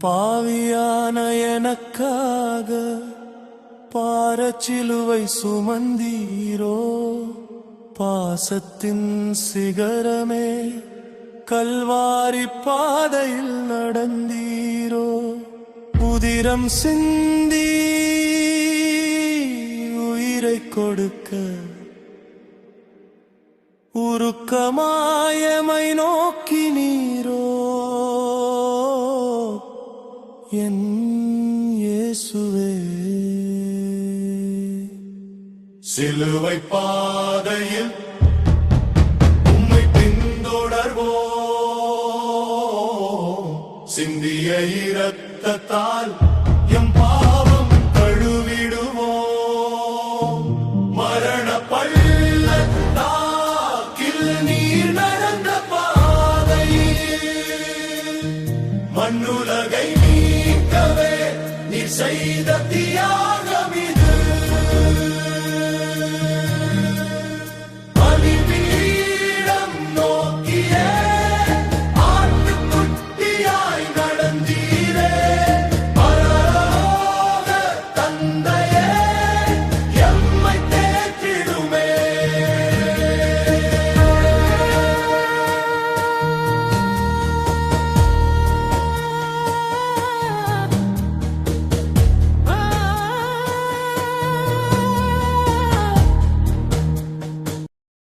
பாவியான எனக்காக பாரச்சிலுவை சுமந்தீரோ, பாசத்தின் சிகரமே கல்வாரி பாதையில் நடந்தீரோ, உதிரம் சிந்தி உயிரை கொடுக்க உருக்கமாயமை நோக்கி நீரோ, என் இயேசுவே. சிலுவை பாதையில் உம்மை பின்தொடர்வோ, சிந்திய இரத்தத்தால் எம் பாவம் கழுவிடுவோ, மரண பள்ளத்தாக்கில் நீர் நடந்த பாதையில் மண்ணுலகை நீக்கவே நீர் செய்த